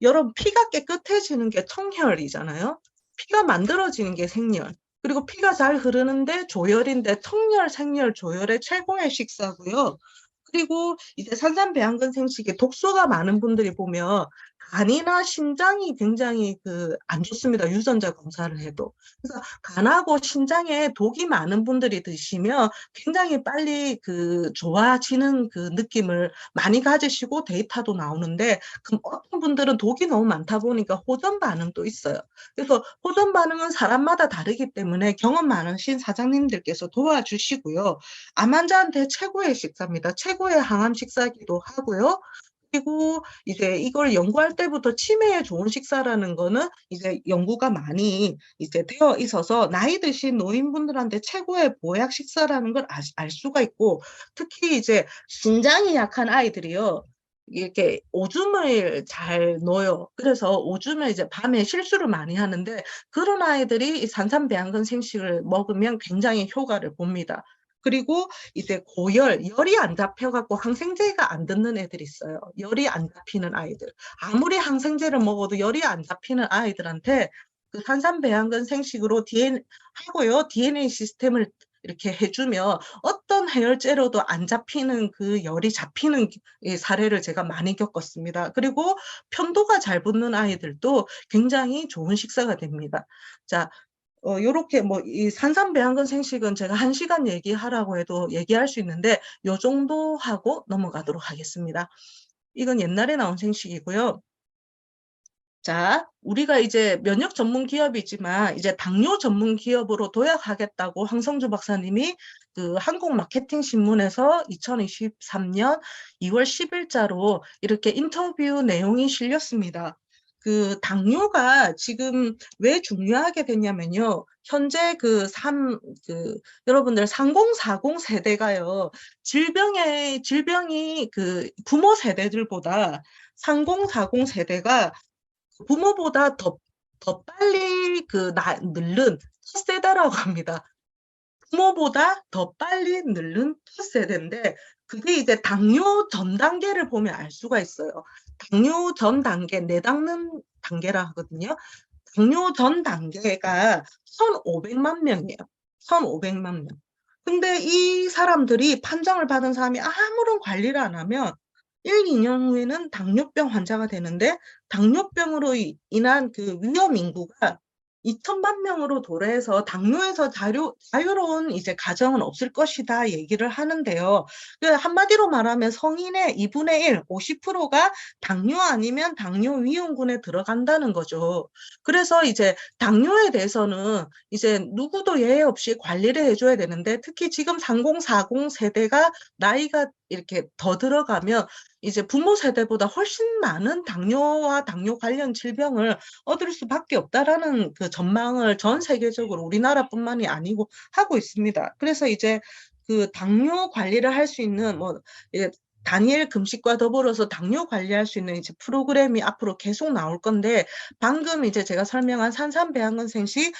여러분 피가 깨끗해지는 게 청혈이잖아요. 피가 만들어지는 게 생열. 그리고 피가 잘 흐르는데 조혈인데 청열, 생열, 조혈의 최고의 식사고요. 그리고 이제 산삼배양근 생식에 독소가 많은 분들이 보면 간이나 심장이 굉장히 그 안 좋습니다. 유전자 검사를 해도. 그래서 간하고 심장에 독이 많은 분들이 드시면 굉장히 빨리 그 좋아지는 그 느낌을 많이 가지시고 데이터도 나오는데 그럼 어떤 분들은 독이 너무 많다 보니까 호전 반응도 있어요. 그래서 호전 반응은 사람마다 다르기 때문에 경험 많으신 사장님들께서 도와주시고요. 암 환자한테 최고의 식사입니다. 최고의 항암 식사기도 하고요. 그리고 이제 이걸 연구할 때부터 치매에 좋은 식사라는 거는 이제 연구가 많이 이제 되어 있어서 나이 드신 노인분들한테 최고의 보약 식사라는 걸 알 수가 있고 특히 이제 신장이 약한 아이들이요. 이렇게 오줌을 잘 넣어요. 그래서 오줌을 이제 밤에 실수를 많이 하는데 그런 아이들이 이 산삼배양근 생식을 먹으면 굉장히 효과를 봅니다. 그리고 이제 고열, 열이 안 잡혀갖고 항생제가 안 듣는 애들이 있어요. 열이 안 잡히는 아이들. 아무리 항생제를 먹어도 열이 안 잡히는 아이들한테 그 산삼배양근 생식으로 하고요. DNA 시스템을 이렇게 해주면 어떤 해열제로도 안 잡히는 그 열이 잡히는 이 사례를 제가 많이 겪었습니다. 그리고 편도가 잘 붙는 아이들도 굉장히 좋은 식사가 됩니다. 자, 요렇게 뭐 이 산삼배양근 생식은 제가 1시간 얘기하라고 해도 얘기할 수 있는데 요 정도 하고 넘어가도록 하겠습니다. 이건 옛날에 나온 생식이고요. 자, 우리가 이제 면역 전문 기업이지만 이제 당뇨 전문 기업으로 도약하겠다고 황성주 박사님이 그 한국 마케팅 신문에서 2023년 2월 10일자로 이렇게 인터뷰 내용이 실렸습니다. 그 당뇨가 지금 왜 중요하게 됐냐면요. 현재 여러분들 3040 세대가요. 질병이 그 부모 세대들보다 3040 세대가 부모보다 더 빨리 늙는 첫 세대라고 합니다. 부모보다 더 빨리 늙는 첫 세대인데 그게 이제 당뇨 전 단계를 보면 알 수가 있어요. 당뇨 전 단계, 내닦는 단계라 하거든요. 당뇨 전 단계가 1,500만 명이에요. 1,500만 명. 근데 이 사람들이 판정을 받은 사람이 아무런 관리를 안 하면 1, 2년 후에는 당뇨병 환자가 되는데 당뇨병으로 인한 그 위험 인구가 2천만 명으로 도래해서 당뇨에서 자유로운 이제 가정은 없을 것이다 얘기를 하는데요. 한마디로 말하면 성인의 2분의 1, 50%가 당뇨 아니면 당뇨 위험군에 들어간다는 거죠. 그래서 이제 당뇨에 대해서는 이제 누구도 예외 없이 관리를 해줘야 되는데 특히 지금 3040 세대가 나이가 이렇게 더 들어가면 이제 부모 세대보다 훨씬 많은 당뇨와 당뇨 관련 질병을 얻을 수밖에 없다라는 그 전망을 전 세계적으로 우리나라뿐만이 아니고 하고 있습니다. 그래서 이제 그 당뇨 관리를 할 수 있는 뭐 다니엘 금식과 더불어서 당뇨 관리할 수 있는 이제 프로그램이 앞으로 계속 나올 건데 방금 이제 제가 설명한 산삼배양근 생식,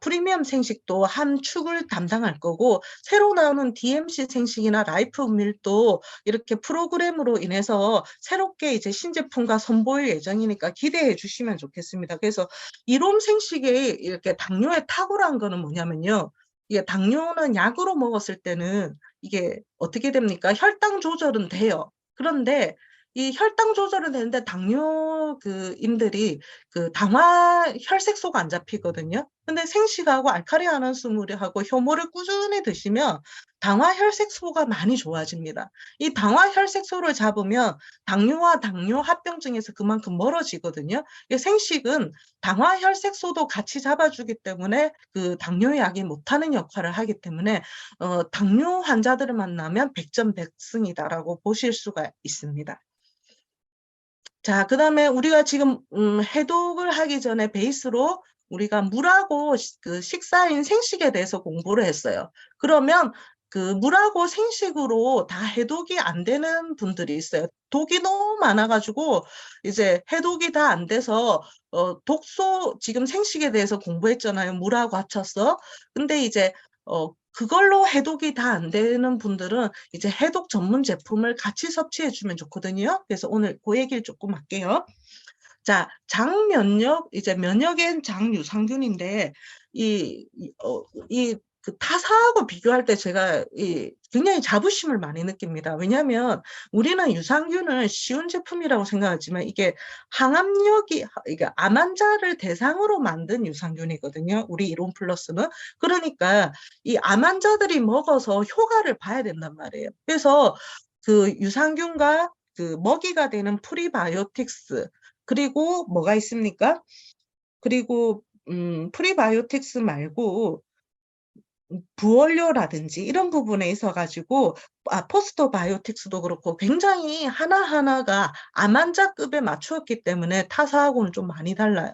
프리미엄 생식도 한 축을 담당할 거고 새로 나오는 DMC 생식이나 라이프밀도 이렇게 프로그램으로 인해서 새롭게 이제 신제품과 선보일 예정이니까 기대해 주시면 좋겠습니다. 그래서 이롬 생식이 이렇게 당뇨에 탁월한 거는 뭐냐면요. 이게 당뇨는 약으로 먹었을 때는 이게 어떻게 됩니까? 혈당 조절은 돼요. 그런데 이 혈당 조절은 되는데 당뇨인들이 그 당화 혈색소가 안 잡히거든요. 근데 생식하고 알카리아난수물하고 효모를 꾸준히 드시면 당화 혈색소가 많이 좋아집니다. 이 당화 혈색소를 잡으면 당뇨와 당뇨 합병증에서 그만큼 멀어지거든요. 생식은 당화 혈색소도 같이 잡아주기 때문에 그 당뇨약이 못하는 역할을 하기 때문에 당뇨 환자들을 만나면 백전백승이다라고 보실 수가 있습니다. 자, 그 다음에 우리가 지금 해독을 하기 전에 베이스로 우리가 물하고 그 식사인 생식에 대해서 공부를 했어요. 그러면 그 물하고 생식으로 다 해독이 안 되는 분들이 있어요. 독이 너무 많아가지고 이제 해독이 다 안 돼서 독소 지금 생식에 대해서 공부했잖아요. 물하고 합쳐서. 근데 이제 그걸로 해독이 다 안 되는 분들은 이제 해독 전문 제품을 같이 섭취해 주면 좋거든요. 그래서 오늘 그 얘기를 조금 할게요. 자, 장면역, 이제 면역엔 장유산균인데, 그 타사하고 비교할 때 제가 굉장히 자부심을 많이 느낍니다. 왜냐하면 우리는 유산균을 쉬운 제품이라고 생각하지만 이게 이게 암 환자를 대상으로 만든 유산균이거든요. 우리 이론 플러스는. 그러니까 이 암 환자들이 먹어서 효과를 봐야 된단 말이에요. 그래서 그 유산균과 그 먹이가 되는 프리바이오틱스, 그리고 뭐가 있습니까? 그리고 프리바이오틱스 말고 부원료라든지 이런 부분에 있어가지고 포스터바이오틱스도 그렇고 굉장히 하나하나가 암 환자급에 맞추었기 때문에 타사하고는 좀 많이 달라요.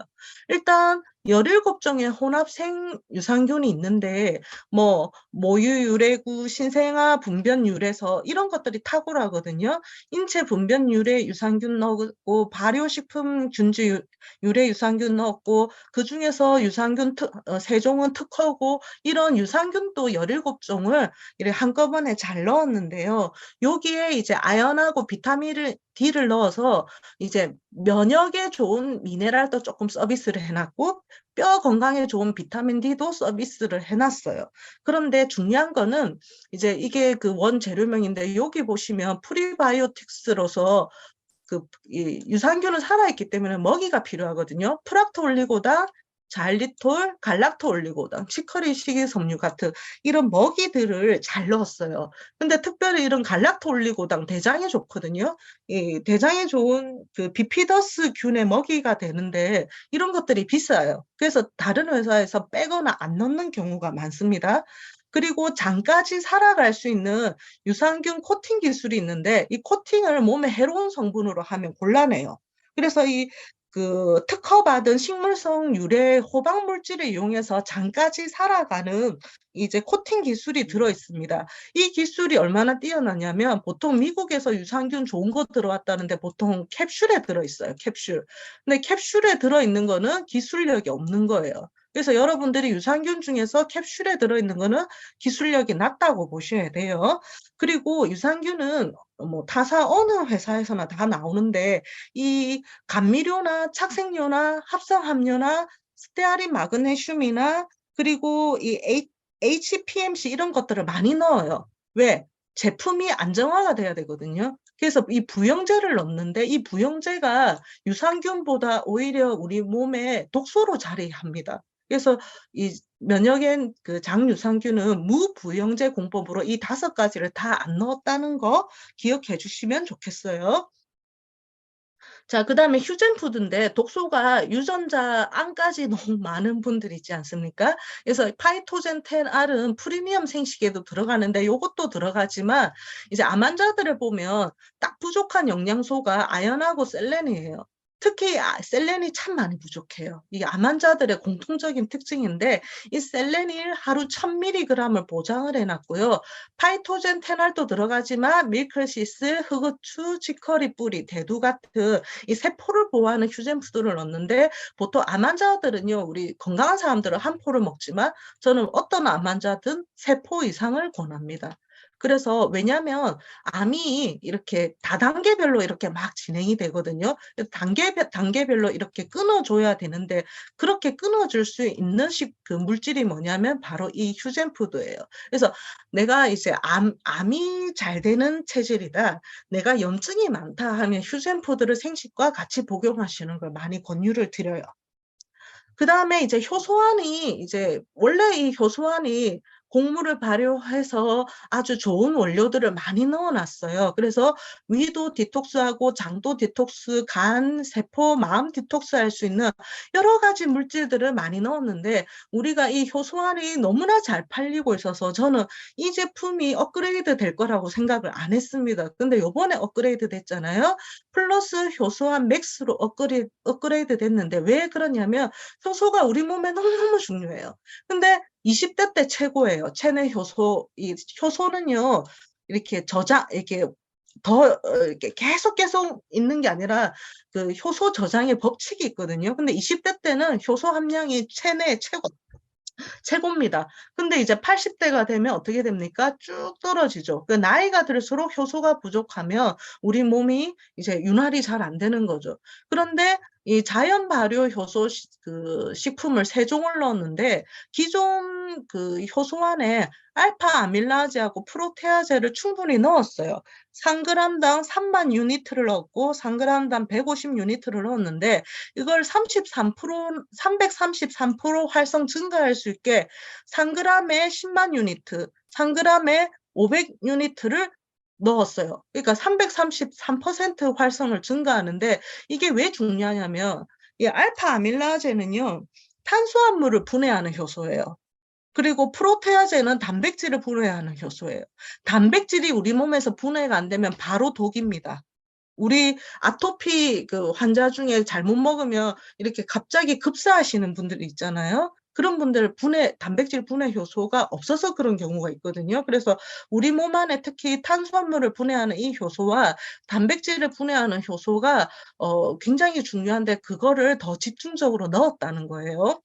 일단 17종의 혼합생 유산균이 있는데 뭐 모유 유래구, 신생아 분변 유래서 이런 것들이 탁월하거든요. 인체 분변 유래 유산균 넣었고 발효식품 균주 유래 유산균 넣었고 그중에서 유산균 세종은 특허고 이런 유산균도 17종을 이렇게 한꺼번에 잘 넣었는데요. 여기에 이제 아연하고 비타민 D를 넣어서 이제 면역에 좋은 미네랄도 조금 서비스를 해놨고 뼈 건강에 좋은 비타민 D도 서비스를 해놨어요. 그런데 중요한 거는 이제 이게 그 원재료명인데 여기 보시면 프리바이오틱스로서 이 유산균은 살아있기 때문에 먹이가 필요하거든요. 프락토올리고당, 자일리톨, 갈락토올리고당, 치커리 식이섬유 같은 이런 먹이들을 잘 넣었어요. 근데 특별히 이런 갈락토올리고당 대장에 좋거든요. 이 대장에 좋은 그 비피더스 균의 먹이가 되는데 이런 것들이 비싸요. 그래서 다른 회사에서 빼거나 안 넣는 경우가 많습니다. 그리고 장까지 살아갈 수 있는 유산균 코팅 기술이 있는데 이 코팅을 몸에 해로운 성분으로 하면 곤란해요. 그래서 그 특허받은 식물성 유래 호박 물질을 이용해서 장까지 살아가는 이제 코팅 기술이 들어 있습니다. 이 기술이 얼마나 뛰어나냐면 보통 미국에서 유산균 좋은 거 들어왔다는데 보통 캡슐에 들어 있어요. 캡슐. 근데 캡슐에 들어 있는 거는 기술력이 없는 거예요. 그래서 여러분들이 유산균 중에서 캡슐에 들어있는 거는 기술력이 낮다고 보셔야 돼요. 그리고 유산균은 뭐 타사 어느 회사에서나 다 나오는데 이 감미료나 착색료나 합성함료나 스테아린 마그네슘이나 그리고 이 HPMC 이런 것들을 많이 넣어요. 왜? 제품이 안정화가 돼야 되거든요. 그래서 이 부영제를 넣는데 이 부영제가 유산균보다 오히려 우리 몸에 독소로 자리합니다. 그래서 이 면역엔 그 장유산균은 무부영제 공법으로 이 5가지를 다 안 넣었다는 거 기억해 주시면 좋겠어요. 자, 그 다음에 휴젠푸드인데 독소가 유전자 안까지 너무 많은 분들 있지 않습니까? 그래서 파이토젠 10R은 프리미엄 생식에도 들어가는데 이것도 들어가지만 이제 암 환자들을 보면 딱 부족한 영양소가 아연하고 셀렌이에요. 특히 셀렌이 참 많이 부족해요. 이게 암 환자들의 공통적인 특징인데 이 셀렌을 하루 1000mg을 보장을 해놨고요. 파이토젠 10R도 들어가지만 밀크시스, 흑우추, 치커리 뿌리, 대두 같은 이 세포를 보호하는 휴젠푸드를 넣는데 보통 암 환자들은요, 우리 건강한 사람들은 한 포를 먹지만 저는 어떤 암 환자든 3포 이상을 권합니다. 그래서 왜냐하면 암이 이렇게 다단계별로 이렇게 막 진행이 되거든요. 단계별로 이렇게 끊어줘야 되는데 그렇게 끊어줄 수 있는 그 물질이 뭐냐면 바로 이 휴젠푸드예요. 그래서 내가 이제 암이 잘 되는 체질이다. 내가 염증이 많다 하면 휴젠푸드를 생식과 같이 복용하시는 걸 많이 권유를 드려요. 그 다음에 이제 효소환이 이제 원래 이 효소환이 곡물을 발효해서 아주 좋은 원료들을 많이 넣어놨어요. 그래서 위도 디톡스하고 장도 디톡스, 간, 세포, 마음 디톡스 할 수 있는 여러 가지 물질들을 많이 넣었는데 우리가 이 효소환이 너무나 잘 팔리고 있어서 저는 이 제품이 업그레이드 될 거라고 생각을 안 했습니다. 근데 요번에 업그레이드 됐잖아요. 플러스 효소환 맥스로 업그레이드 됐는데 왜 그러냐면 효소가 우리 몸에 너무너무 중요해요. 근데 20대 때 최고예요. 체내 효소. 이 효소는요, 이렇게 이렇게 이렇게 계속 있는 게 아니라 그 효소 저장의 법칙이 있거든요. 근데 20대 때는 효소 함량이 체내에 최고입니다. 근데 이제 80대가 되면 어떻게 됩니까? 쭉 떨어지죠. 그 나이가 들수록 효소가 부족하면 우리 몸이 이제 윤활이 잘 안 되는 거죠. 그런데 이 자연 발효 효소 그 식품을 3종을 넣었는데 기존 그 효소 안에 알파 아밀라제하고 프로테아제를 충분히 넣었어요. 3g당 3만 유니트를 넣었고 3g당 150 유니트를 넣었는데 이걸 333% 활성 증가할 수 있게 3g에 10만 유니트, 3g에 500 유니트를 넣었어요. 그러니까 333% 활성을 증가하는데 이게 왜 중요하냐면 이 알파 아밀라제는요. 탄수화물을 분해하는 효소예요. 그리고 프로테아제는 단백질을 분해하는 효소예요. 단백질이 우리 몸에서 분해가 안 되면 바로 독입니다. 우리 아토피 그 환자 중에 잘못 먹으면 이렇게 갑자기 급사하시는 분들이 있잖아요. 그런 분들 단백질 분해 효소가 없어서 그런 경우가 있거든요. 그래서 우리 몸 안에 특히 탄수화물을 분해하는 이 효소와 단백질을 분해하는 효소가 굉장히 중요한데 그거를 더 집중적으로 넣었다는 거예요.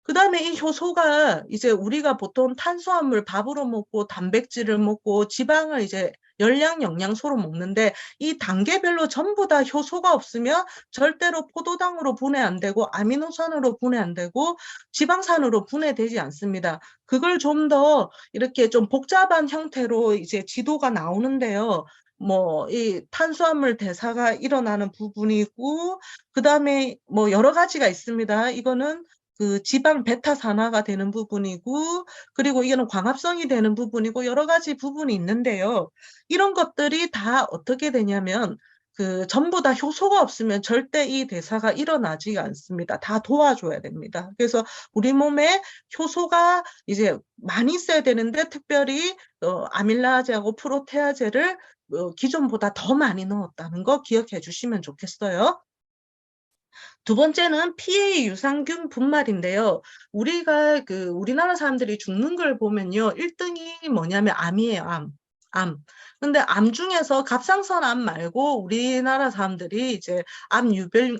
그다음에 이 효소가 이제 우리가 보통 탄수화물 밥으로 먹고 단백질을 먹고 지방을 이제 열량 영양소로 먹는데 이 단계별로 전부 다 효소가 없으면 절대로 포도당으로 분해 안 되고 아미노산으로 분해 안 되고 지방산으로 분해되지 않습니다. 그걸 좀 더 이렇게 좀 복잡한 형태로 이제 지도가 나오는데요. 뭐 이 탄수화물 대사가 일어나는 부분이고 그다음에 뭐 여러 가지가 있습니다. 이거는 그 지방 베타산화가 되는 부분이고 그리고 이거는 광합성이 되는 부분이고 여러 가지 부분이 있는데요. 이런 것들이 다 어떻게 되냐면 그 전부 다 효소가 없으면 절대 이 대사가 일어나지 않습니다. 다 도와줘야 됩니다. 그래서 우리 몸에 효소가 이제 많이 있어야 되는데 특별히 아밀라제하고 프로테아제를 기존보다 더 많이 넣었다는 거 기억해 주시면 좋겠어요. 두 번째는 피해 유산균 분말인데요. 우리나라 사람들이 죽는 걸 보면요. 1등이 뭐냐면 암이에요, 암. 암. 근데 암 중에서 갑상선 암 말고 우리나라 사람들이 이제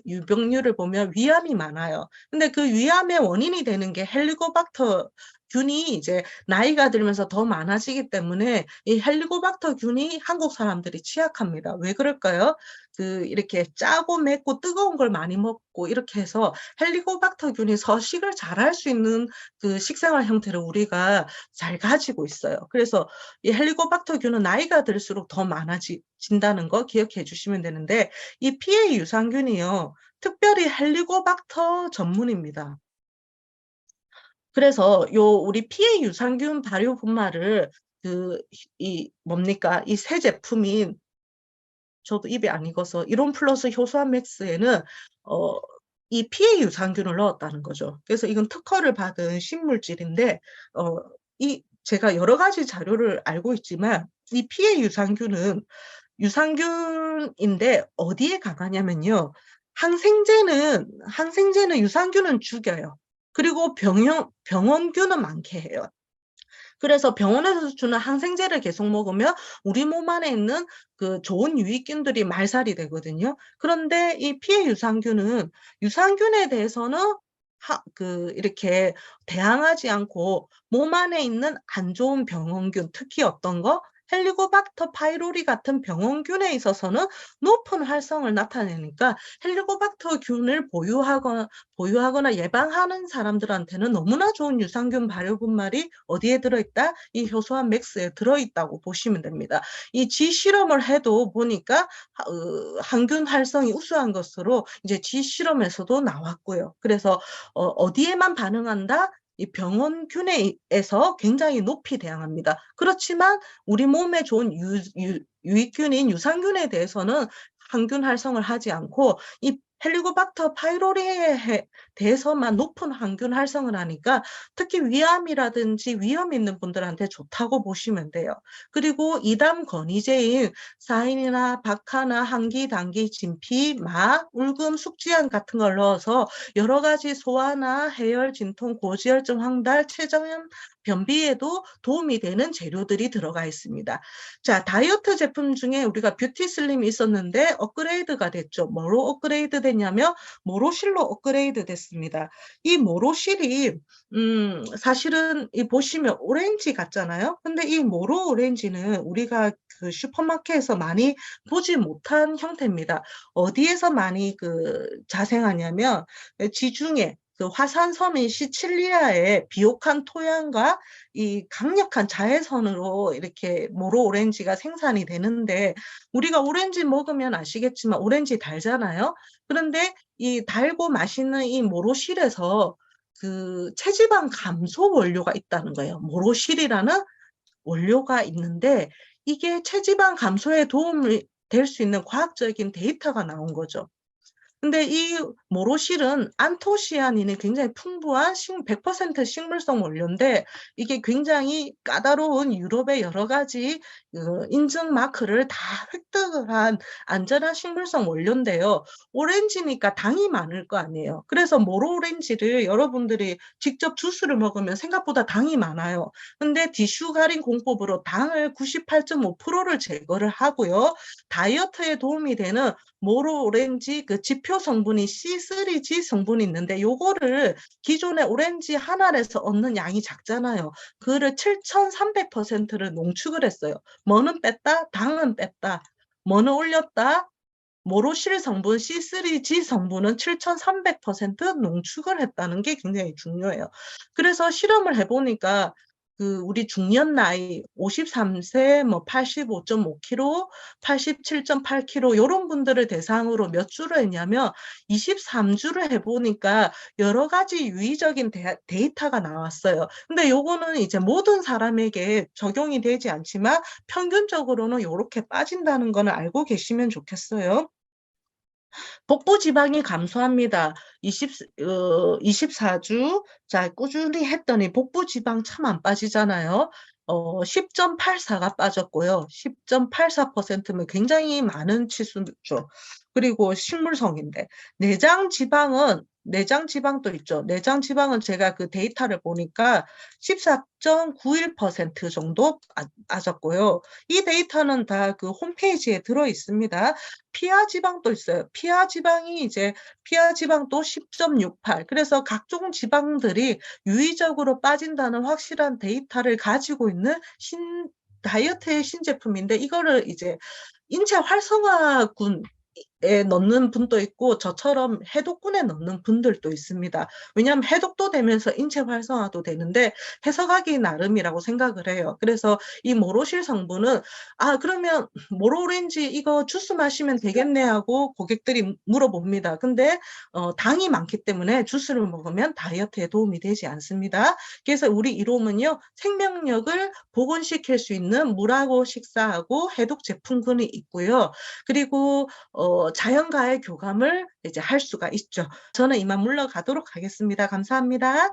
유병률을 보면 위암이 많아요. 근데 그 위암의 원인이 되는 게 헬리코박터 균이 이제 나이가 들면서 더 많아지기 때문에 이 헬리코박터 균이 한국 사람들이 취약합니다. 왜 그럴까요? 이렇게 짜고 맵고 뜨거운 걸 많이 먹고 이렇게 해서 헬리코박터균이 서식을 잘할 수 있는 그 식생활 형태를 우리가 잘 가지고 있어요. 그래서 이 헬리코박터균은 나이가 들수록 더 많아진다는 거 기억해 주시면 되는데 이 피해 유산균이요. 특별히 헬리코박터 전문입니다. 그래서 우리 피해 유산균 발효 분말을 이 새 제품인 저도 입이 안 익어서 이론 플러스 효소한 맥스에는 어, 이 피해 유산균을 넣었다는 거죠. 그래서 이건 특허를 받은 신물질인데 제가 여러 가지 자료를 알고 있지만 이 피해 유산균은 유산균인데 어디에 강하냐면요. 항생제는 유산균은 죽여요. 그리고 병원균은 많게 해요. 그래서 병원에서 주는 항생제를 계속 먹으면 우리 몸 안에 있는 그 좋은 유익균들이 말살이 되거든요. 그런데 이 피해 유산균에 대해서는 이렇게 대항하지 않고 몸 안에 있는 안 좋은 병원균, 특히 어떤 거? 헬리코박터 파이로리 같은 병원균에 있어서는 높은 활성을 나타내니까 헬리코박터균을 보유하거나 예방하는 사람들한테는 너무나 좋은 유산균 발효 분말이 어디에 들어있다? 이 효소한 맥스에 들어있다고 보시면 됩니다. 이 실험을 해도 보니까 항균 활성이 우수한 것으로 이제 실험에서도 나왔고요. 그래서 어디에만 반응한다? 이 병원균에서 굉장히 높이 대항합니다. 그렇지만 우리 몸에 좋은 유익균인 유산균에 대해서는 항균 활성을 하지 않고 이 헬리코박터 파이로리에 대해서만 높은 항균 활성을 하니까 특히 위암이라든지 위험 있는 분들한테 좋다고 보시면 돼요. 그리고 이담 건의제인 사인이나 박하나 항기, 당기, 진피, 마, 울금, 숙지향 같은 걸 넣어서 여러 가지 소화나 해열, 진통, 고지혈증, 황달, 췌장염, 변비에도 도움이 되는 재료들이 들어가 있습니다. 자, 다이어트 제품 중에 우리가 뷰티 슬림이 있었는데 업그레이드가 됐죠. 뭐로 업그레이드 됐냐면 모로실로 업그레이드 됐습니다. 이 모로실이 사실은 보시면 오렌지 같잖아요. 근데 이 모로 오렌지는 우리가 그 슈퍼마켓에서 많이 보지 못한 형태입니다. 어디에서 많이 자생하냐면 지중해 그 화산섬인 시칠리아의 비옥한 토양과 이 강력한 자외선으로 이렇게 모로 오렌지가 생산이 되는데 우리가 오렌지 먹으면 아시겠지만 오렌지 달잖아요. 그런데 이 달고 맛있는 이 모로실에서 그 체지방 감소 원료가 있다는 거예요. 모로실이라는 원료가 있는데 이게 체지방 감소에 도움이 될 수 있는 과학적인 데이터가 나온 거죠. 근데 이 모로실은 안토시아닌이 굉장히 풍부한 100% 식물성 원료인데 이게 굉장히 까다로운 유럽의 여러 가지 인증 마크를 다 획득을 한 안전한 식물성 원료인데요. 오렌지니까 당이 많을 거 아니에요. 그래서 모로 오렌지를 여러분들이 직접 주스를 먹으면 생각보다 당이 많아요. 근데 디슈가린 공법으로 당을 98.5%를 제거를 하고요. 다이어트에 도움이 되는 모로 오렌지 그 지표 성분이 C3G 성분이 있는데 요거를 기존의 오렌지 한 알에서 얻는 양이 작잖아요. 그를 7,300%를 농축을 했어요. 뭐는 뺐다? 당은 뺐다. 뭐는 올렸다? 모로실 성분 C3G 성분은 7,300% 농축을 했다는 게 굉장히 중요해요. 그래서 실험을 해보니까 우리 중년 나이 53세, 뭐 85.5kg, 87.8kg 이런 분들을 대상으로 몇 주를 했냐면 23주를 해보니까 여러 가지 유의적인 데이터가 나왔어요. 근데 요거는 이제 모든 사람에게 적용이 되지 않지만 평균적으로는 이렇게 빠진다는 거는 알고 계시면 좋겠어요. 복부 지방이 감소합니다. 24주. 자, 꾸준히 했더니 복부 지방 참 안 빠지잖아요. 10.84가 빠졌고요. 10.84%면 굉장히 많은 치수죠. 그리고 식물성인데, 내장 지방도 있죠. 내장 지방은 제가 그 데이터를 보니까 14.91% 정도 빠졌고요. 이 데이터는 다 그 홈페이지에 들어 있습니다. 피하 지방도 있어요. 피하 지방도 10.68. 그래서 각종 지방들이 유의적으로 빠진다는 확실한 데이터를 가지고 있는 다이어트의 신제품인데 이거를 이제 인체 활성화군 에 넣는 분도 있고 저처럼 해독군에 넣는 분들도 있습니다. 왜냐하면 해독도 되면서 인체 활성화도 되는데 해석하기 나름이라고 생각을 해요. 그래서 이 모로실 성분은 그러면 모로오렌지 이거 주스 마시면 되겠네 하고 고객들이 물어봅니다. 근데 당이 많기 때문에 주스를 먹으면 다이어트에 도움이 되지 않습니다. 그래서 우리 이롬은요 생명력을 복원시킬 수 있는 물하고 식사하고 해독 제품군이 있고요. 그리고 자연과의 교감을 이제 할 수가 있죠. 저는 이만 물러가도록 하겠습니다. 감사합니다.